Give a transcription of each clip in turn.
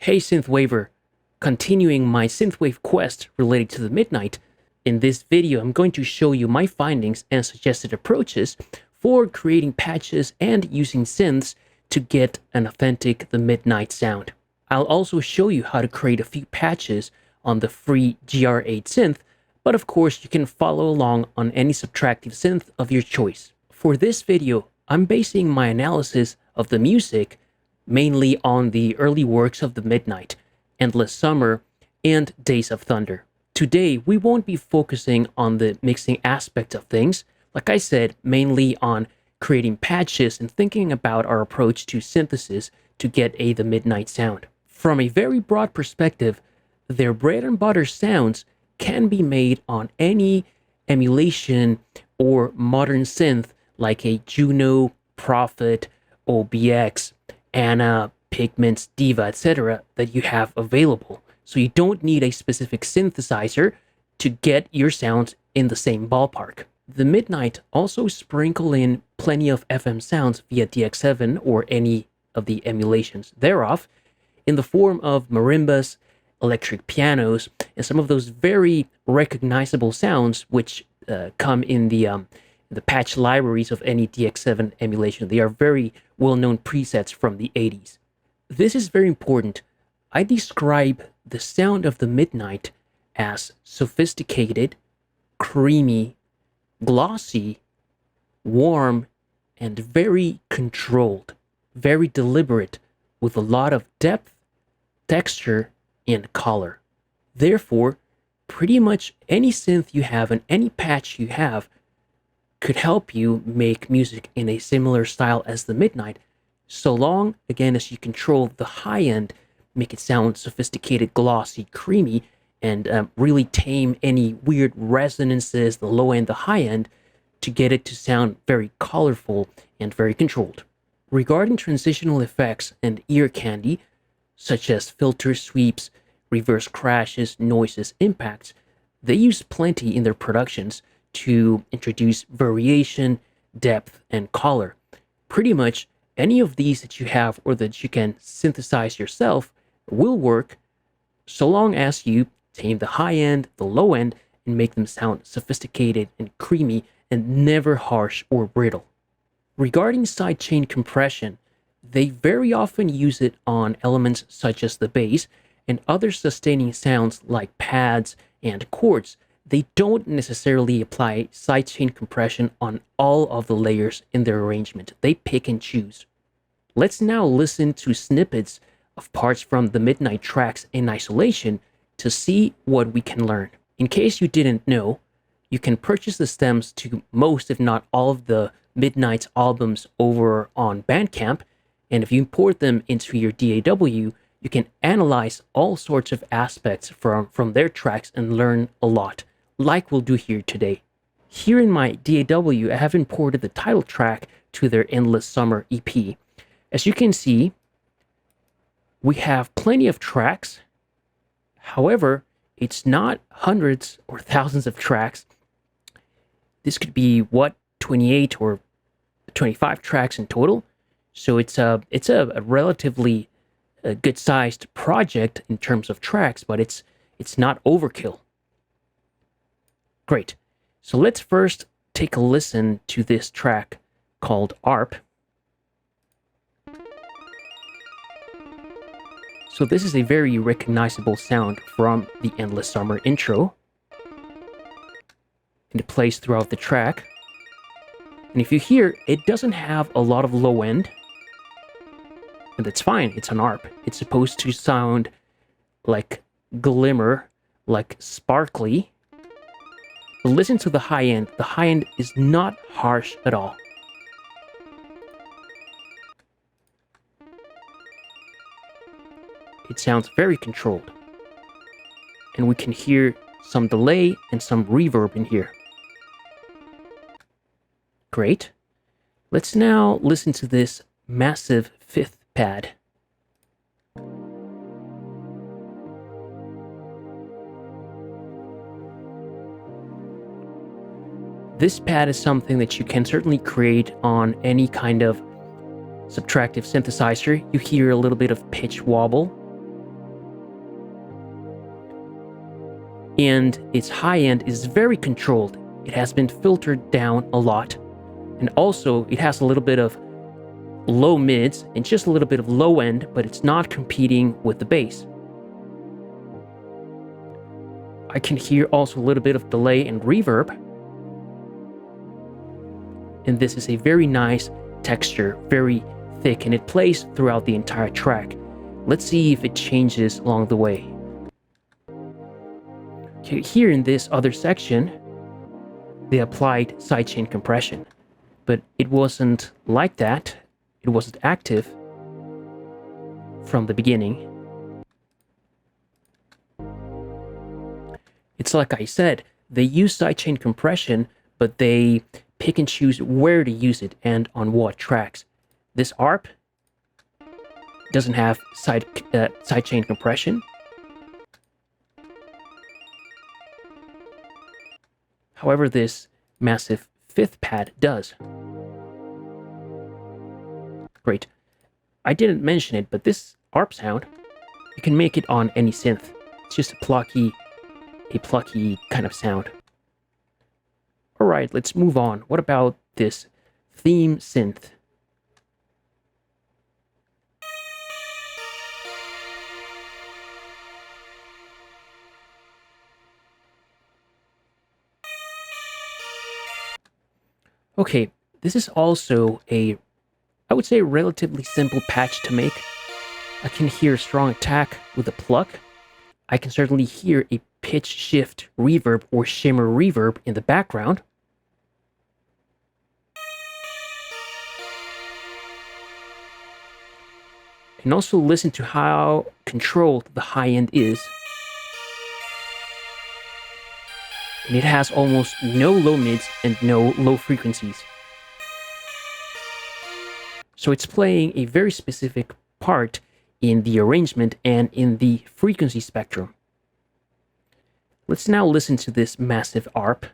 Hey Synthwaver, continuing my Synthwave quest related to the Midnight, in this video I'm going to show you my findings and suggested approaches for creating patches and using synths to get an authentic The Midnight sound. I'll also show you how to create a few patches on the free GR8 synth, but of course you can follow along on any subtractive synth of your choice. For this video, I'm basing my analysis of the music mainly on the early works of the Midnight, Endless Summer, and Days of Thunder. Today, we won't be focusing on the mixing aspect of things, like I said, mainly on creating patches and thinking about our approach to synthesis to get the Midnight sound. From a very broad perspective, their bread and butter sounds can be made on any emulation or modern synth like a Juno, Prophet, OBX, Anna, Pigments, Diva, etc. that you have available. So you don't need a specific synthesizer to get your sounds in the same ballpark. The Midnight also sprinkle in plenty of FM sounds via DX7 or any of the emulations thereof in the form of marimbas, electric pianos, and some of those very recognizable sounds which come in the patch libraries of any DX7 emulation. They are very well-known presets from the 80s. This is very important. I describe the sound of the Midnight as sophisticated, creamy, glossy, warm, and very controlled, very deliberate, with a lot of depth, texture, and color. Therefore, pretty much any synth you have and any patch you have could help you make music in a similar style as the Midnight, so long, again, as you control the high end, make it sound sophisticated, glossy, creamy, and really tame any weird resonances, the low end, the high end, to get it to sound very colorful and very controlled. Regarding transitional effects and ear candy, such as filter sweeps, reverse crashes, noises, impacts, they use plenty in their productions to introduce variation, depth, and color. Pretty much any of these that you have or that you can synthesize yourself will work so long as you tame the high end, the low end, and make them sound sophisticated and creamy and never harsh or brittle. Regarding sidechain compression, they very often use it on elements such as the bass and other sustaining sounds like pads and chords. They don't necessarily apply sidechain compression on all of the layers in their arrangement. They pick and choose. Let's now listen to snippets of parts from the Midnight tracks in isolation to see what we can learn. In case you didn't know, you can purchase the stems to most, if not all, of the Midnight's albums over on Bandcamp, and if you import them into your DAW, you can analyze all sorts of aspects from their tracks and learn a lot, like we'll do here today. Here in my DAW, I have imported the title track to their Endless Summer EP. As you can see, we have plenty of tracks. However, it's not hundreds or thousands of tracks. This could be, 28 or 25 tracks in total. So it's a relatively good-sized project in terms of tracks, but it's not overkill. Great. So let's first take a listen to this track called ARP. So this is a very recognizable sound from the Endless Summer intro. And it plays throughout the track. And if you hear, it doesn't have a lot of low end. And that's fine, it's an ARP. It's supposed to sound like glimmer, like sparkly. But listen to the high end. The high end is not harsh at all. It sounds very controlled. And we can hear some delay and some reverb in here. Great. Let's now listen to this massive fifth pad. This pad is something that you can certainly create on any kind of subtractive synthesizer. You hear a little bit of pitch wobble. and its high end is very controlled. It has been filtered down a lot, and also it has a little bit of low mids and just a little bit of low end, but it's not competing with the bass. I can hear also a little bit of delay and reverb, and this is a very nice texture, very thick, and it plays throughout the entire track. Let's see if it changes along the way. Here in this other section, they applied sidechain compression, but it wasn't like that. It wasn't active from the beginning. It's like I said, they use sidechain compression, but they pick and choose where to use it and on what tracks. This ARP doesn't have sidechain compression. However, this massive fifth pad does. Great. I didn't mention it, but this ARP sound, you can make it on any synth. It's just a plucky kind of sound. Alright, let's move on. What about this theme synth? Okay, this is also I would say, a relatively simple patch to make. I can hear a strong attack with a pluck. I can certainly hear a pitch shift reverb or shimmer reverb in the background. And also listen to how controlled the high end is. And it has almost no low mids and no low frequencies. So it's playing a very specific part in the arrangement and in the frequency spectrum. Let's now listen to this massive ARP.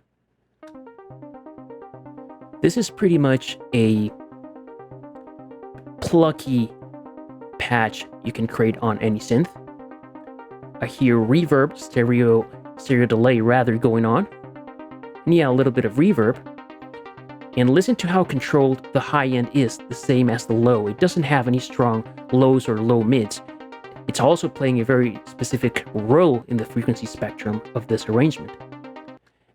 This is pretty much a plucky patch you can create on any synth. I hear reverb, stereo delay rather going on. And yeah, a little bit of reverb. And listen to how controlled the high end is, the same as the low. It doesn't have any strong lows or low mids. It's also playing a very specific role in the frequency spectrum of this arrangement.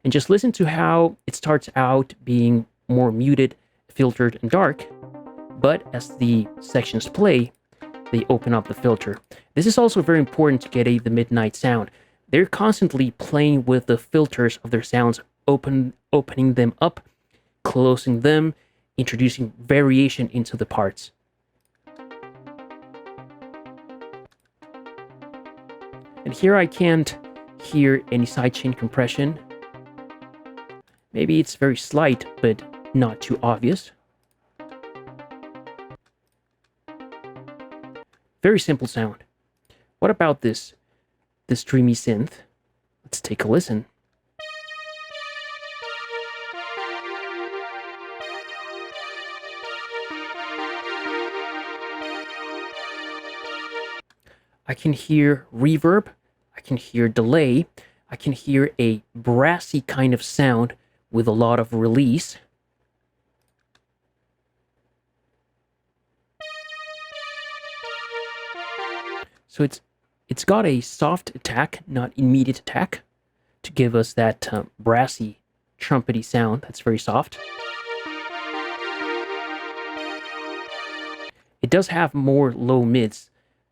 And just listen to how it starts out being more muted, filtered, and dark, but as the sections play, they open up the filter. This is also very important to get the midnight sound. They're constantly playing with the filters of their sounds, opening them up, closing them, introducing variation into the parts. And here I can't hear any sidechain compression. Maybe it's very slight, but not too obvious. Very simple sound. What about this dreamy synth? Let's take a listen. I can hear reverb, I can hear delay, I can hear a brassy kind of sound with a lot of release. So it's got a soft attack, not immediate attack, to give us that brassy, trumpety sound that's very soft. It does have more low mids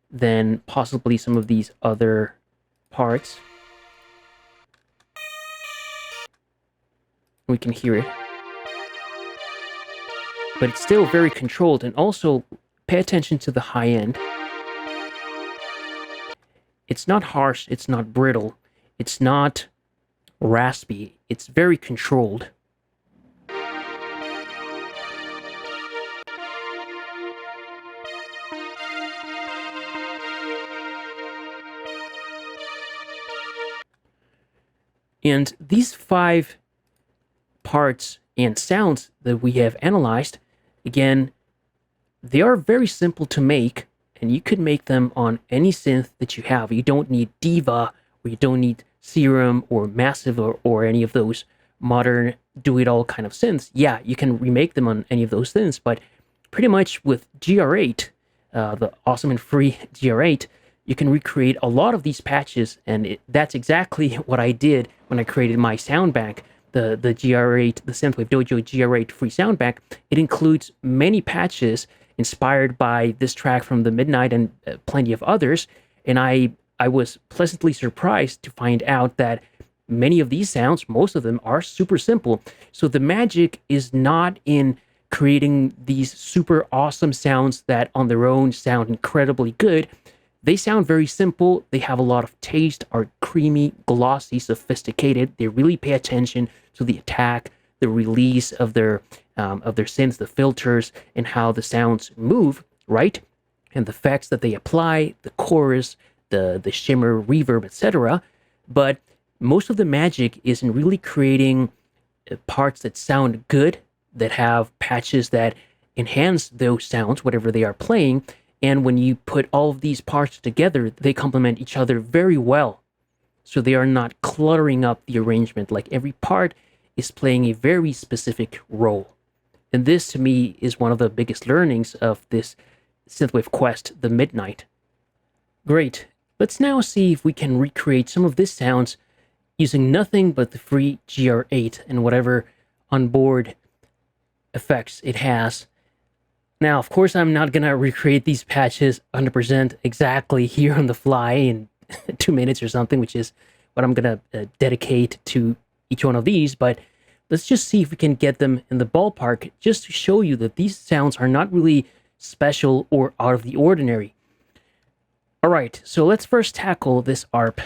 than possibly some of these other parts. We can hear it. But it's still very controlled, and also pay attention to the high end. It's not harsh, it's not brittle, it's not raspy, it's very controlled. And these 5 parts and sounds that we have analyzed, again, they are very simple to make, and you could make them on any synth that you have. You don't need diva, or you don't need Serum or Massive or any of those modern do-it-all kind of synths, yeah, you can remake them on any of those synths, but pretty much with GR8, the awesome and free GR8, you can recreate a lot of these patches, and that's exactly what I did when I created my sound bank. The GR8, the Synthwave Dojo GR8 free sound bank. It includes many patches inspired by this track from the Midnight and plenty of others, and I was pleasantly surprised to find out that many of these sounds, most of them, are super simple. So the magic is not in creating these super awesome sounds that on their own sound incredibly good. They sound very simple. They have a lot of taste, are creamy, glossy, sophisticated. They really pay attention to the attack, the release of their synths, the filters, and how the sounds move, right? And the effects that they apply, the chorus, the shimmer, reverb, etc. But most of the magic is in really creating parts that sound good, that have patches that enhance those sounds, whatever they are playing. And when you put all of these parts together, they complement each other very well. So they are not cluttering up the arrangement. Like every part is playing a very specific role. And this to me is one of the biggest learnings of this Synthwave Quest, the Midnight. Great. Let's now see if we can recreate some of these sounds using nothing but the free GR8 and whatever onboard effects it has. Now, of course, I'm not gonna recreate these patches 100% exactly here on the fly in 2 minutes or something, which is what I'm gonna dedicate to each one of these, but let's just see if we can get them in the ballpark, just to show you that these sounds are not really special or out of the ordinary. All right, so let's first tackle this ARP.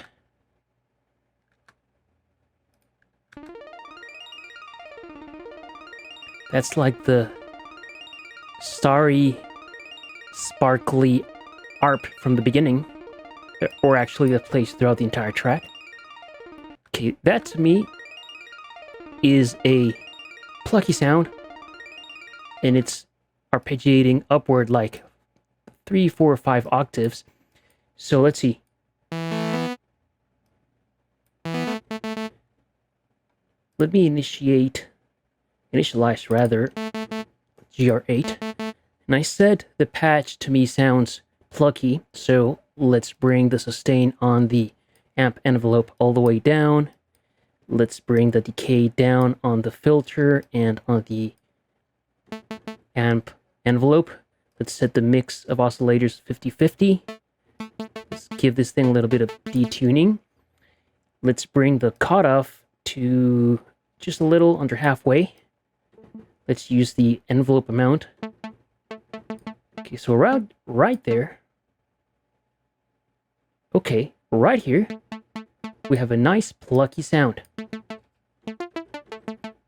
That's like the starry, sparkly ARP from the beginning, or actually that plays throughout the entire track. Okay, that to me is a plucky sound, and it's arpeggiating upward like 3, 4, or 5 octaves. So let's see. Let me initialize rather, GR8. And I said the patch to me sounds plucky, so let's bring the sustain on the amp envelope all the way down. Let's bring the decay down on the filter and on the amp envelope. Let's set the mix of oscillators 50-50. Let's give this thing a little bit of detuning. Let's bring the cutoff to just a little under halfway. Let's use the envelope amount. Okay, so around right there. Okay, right here, we have a nice plucky sound. I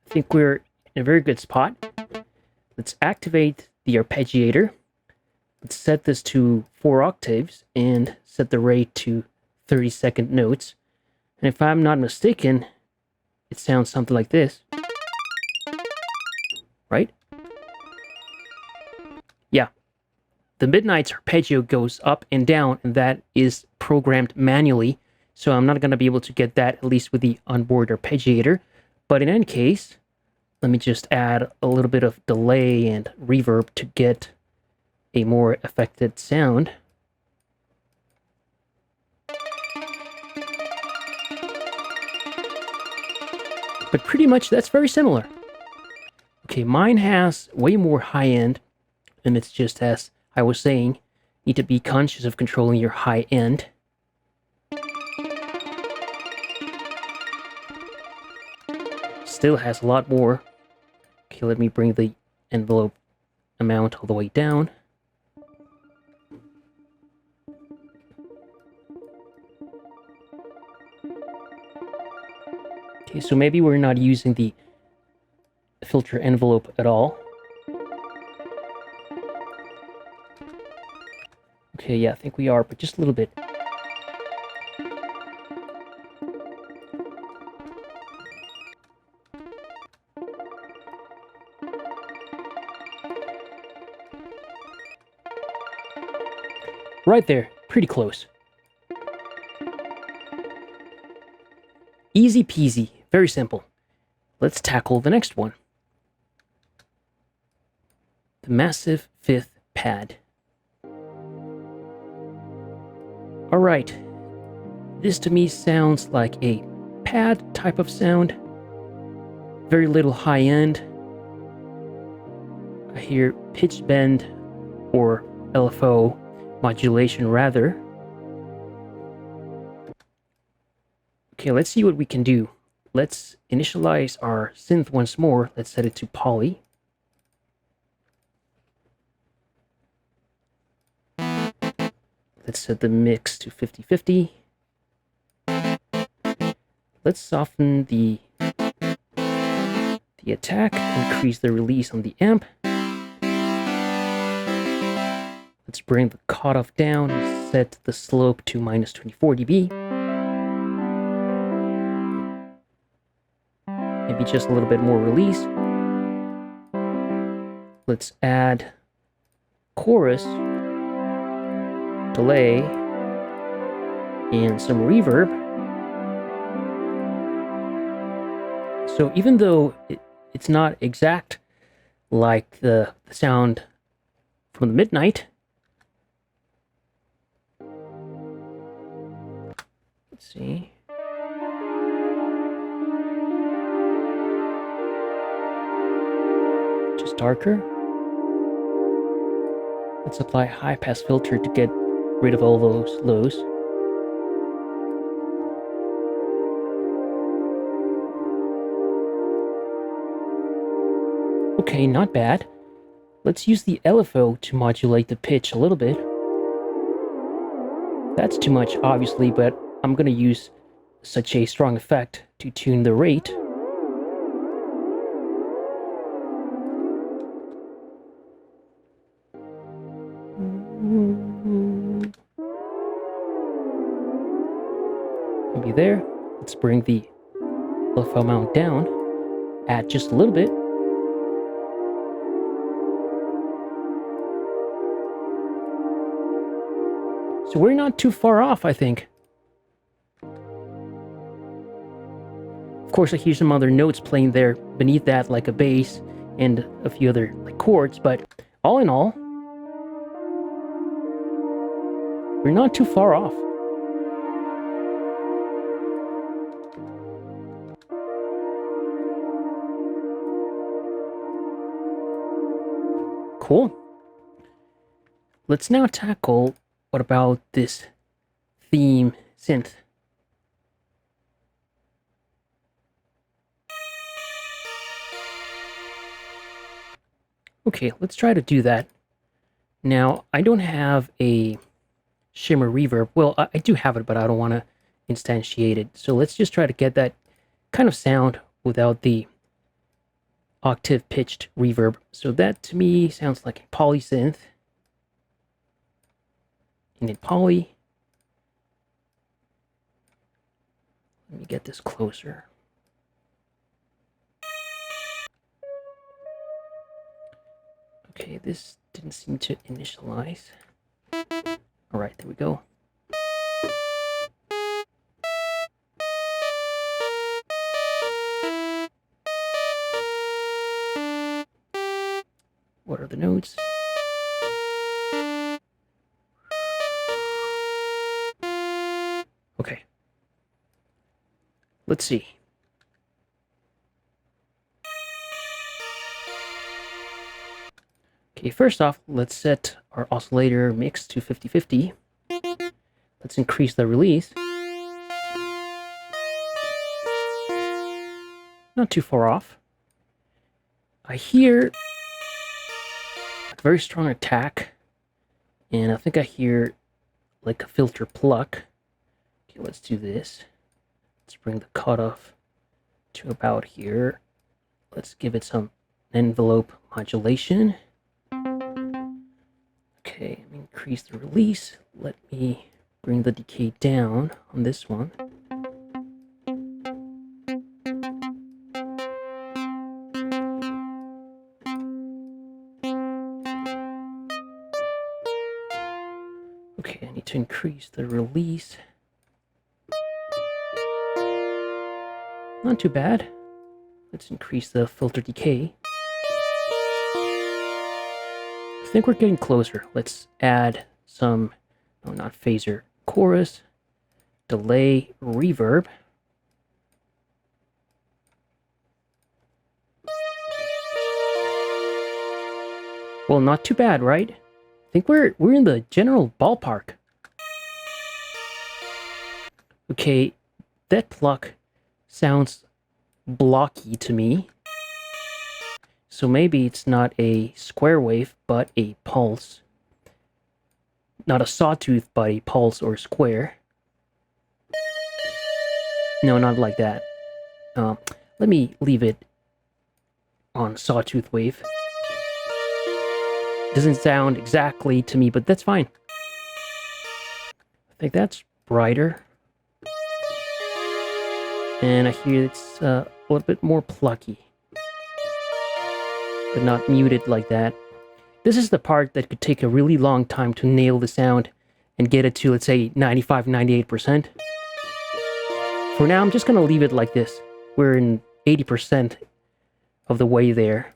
think we're in a very good spot. Let's activate the arpeggiator. Let's set this to 4 octaves and set the rate to 30-second notes. And if I'm not mistaken, it sounds something like this. Right? Yeah. The Midnight's arpeggio goes up and down, and that is programmed manually, so I'm not going to be able to get that, at least with the onboard arpeggiator. But in any case, let me just add a little bit of delay and reverb to get a more affected sound. But pretty much that's very similar. Okay, mine has way more high end, and it's just as I was saying, need to be conscious of controlling your high end. Still has a lot more. Okay, let me bring the envelope amount all the way down. Okay, so maybe we're not using the filter envelope at all. Okay, yeah, I think we are, but just a little bit. Right there, pretty close. Easy peasy, very simple. Let's tackle the next one. The massive fifth pad. Alright, this to me sounds like a pad type of sound. Very little high end. I hear pitch bend or LFO modulation rather. Okay, let's see what we can do. Let's initialize our synth once more. Let's set it to poly. Let's set the mix to 50-50. Let's soften the attack, increase the release on the amp. Let's bring the cutoff down and set the slope to minus 24 dB. Maybe just a little bit more release. Let's add chorus, delay, and some reverb. So even though it's not exact like the sound from the Midnight, let's see. Just darker. Let's apply a high pass filter to get rid of all those lows. Okay, not bad. Let's use the LFO to modulate the pitch a little bit. That's too much, obviously, but I'm gonna use such a strong effect to tune the rate. Maybe there. Let's bring the LFO amount down. Add just a little bit. So we're not too far off, I think. Of course, I hear some other notes playing there beneath that, like a bass and a few other like chords, but all in all, we're not too far off. Cool. Let's now tackle what about this theme synth. Okay, let's try to do that. Now, I don't have a shimmer reverb. Well, I do have it, but I don't want to instantiate it. So let's just try to get that kind of sound without the octave pitched reverb. So that to me sounds like a poly synth. And in poly, let me get this closer. Okay, this didn't seem to initialize. All right, there we go. What are the notes? Okay. Let's see. Okay, first off, let's set our oscillator mix to 50-50. Let's increase the release. Not too far off. I hear a very strong attack, and I think I hear like a filter pluck. Okay, let's do this. Let's bring the cutoff to about here. Let's give it some envelope modulation. Okay, increase the release. Let me bring the decay down on this one. Okay, I need to increase the release. Not too bad. Let's increase the filter decay. I think we're getting closer. Let's add some, no, not phaser, chorus, delay, reverb. Well, not too bad, right? I think we're in the general ballpark. Okay, that pluck sounds blocky to me. So maybe it's not a square wave, but a pulse. Not a sawtooth, but a pulse or square. No, not like that. Let me leave it on sawtooth wave. Doesn't sound exactly to me, but that's fine. I think that's brighter. And I hear it's a little bit more plucky, but not muted like that. This is the part that could take a really long time to nail the sound and get it to, let's say, 95, 98%. For now, I'm just going to leave it like this. We're in 80% of the way there.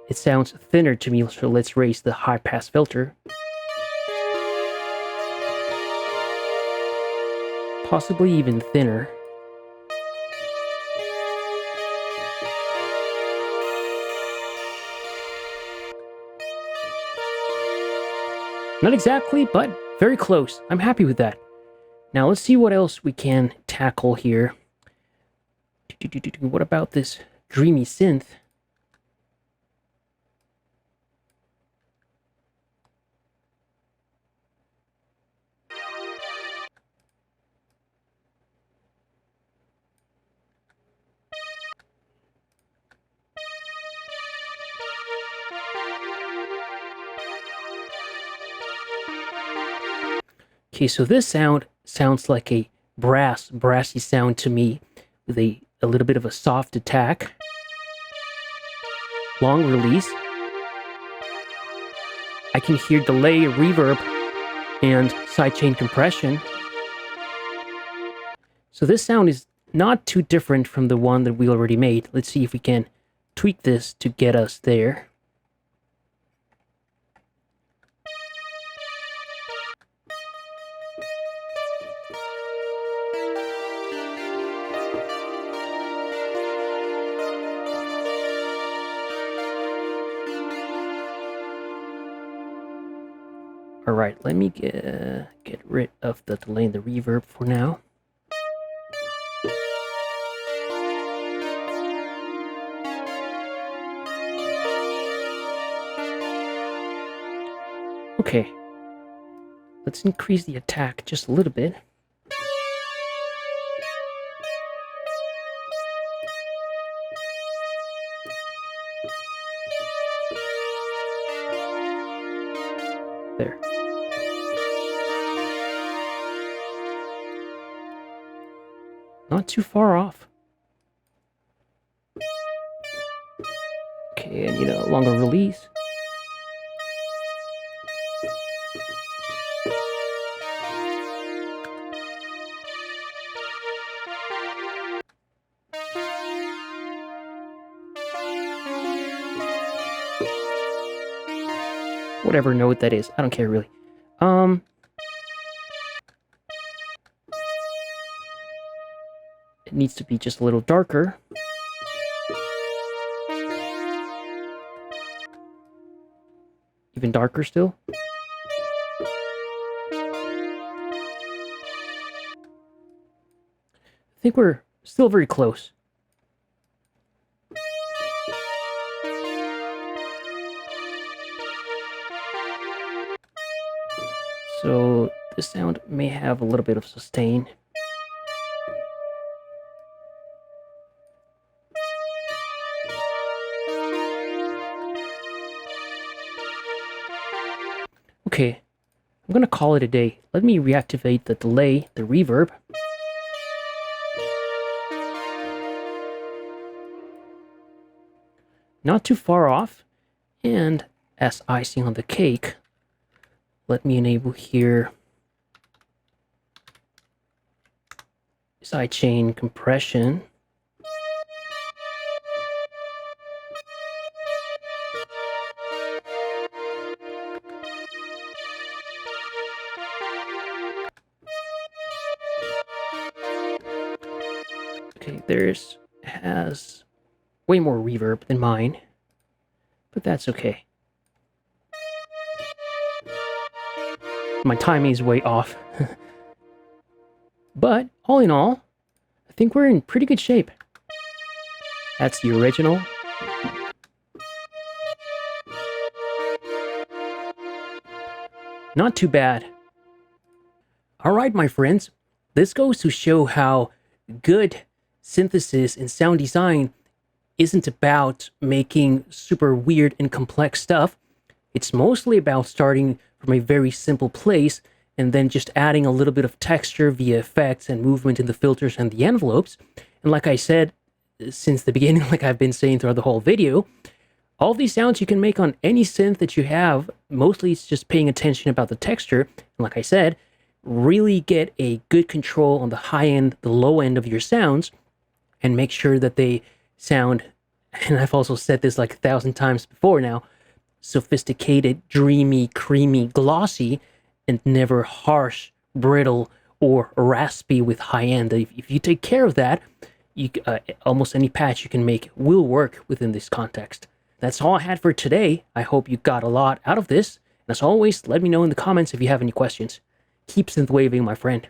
It sounds thinner to me, so let's raise the high pass filter. Possibly even thinner. Not exactly, but very close. I'm happy with that. Now let's see what else we can tackle here. What about this dreamy synth? Okay, so this sounds like a brassy sound to me, with a little bit of a soft attack. Long release. I can hear delay, reverb, and sidechain compression. So this sound is not too different from the one that we already made. Let's see if we can tweak this to get us there. Alright, let me get rid of the delay and the reverb for now. Okay, let's increase the attack just a little bit. There. Not too far off. Okay, I need a longer release. Whatever note that is, I don't care really. It needs to be just a little darker. Even darker still. I think we're still very close. So this sound may have a little bit of sustain. Okay, I'm gonna call it a day. Let me reactivate the delay, the reverb. Not too far off. And as icing on the cake, let me enable here sidechain compression. Okay, theirs has way more reverb than mine, but that's okay. My timing is way off. But all in all, I think we're in pretty good shape. That's the original. Not too bad. Alright, my friends, this goes to show how good synthesis and sound design isn't about making super weird and complex stuff. It's mostly about starting from a very simple place and then just adding a little bit of texture via effects and movement in the filters and the envelopes. And like I said since the beginning, like I've been saying throughout the whole video, all these sounds you can make on any synth that you have. Mostly it's just paying attention about the texture. And like I said, really get a good control on the high end, the low end of your sounds, and make sure that they sound, and I've also said this like 1,000 times before now, sophisticated, dreamy, creamy, glossy, and never harsh, brittle, or raspy with high end. If you take care of that, almost any patch you can make will work within this context. That's all I had for today. I hope you got a lot out of this. And as always, let me know in the comments if you have any questions. Keep synthwaving, my friend.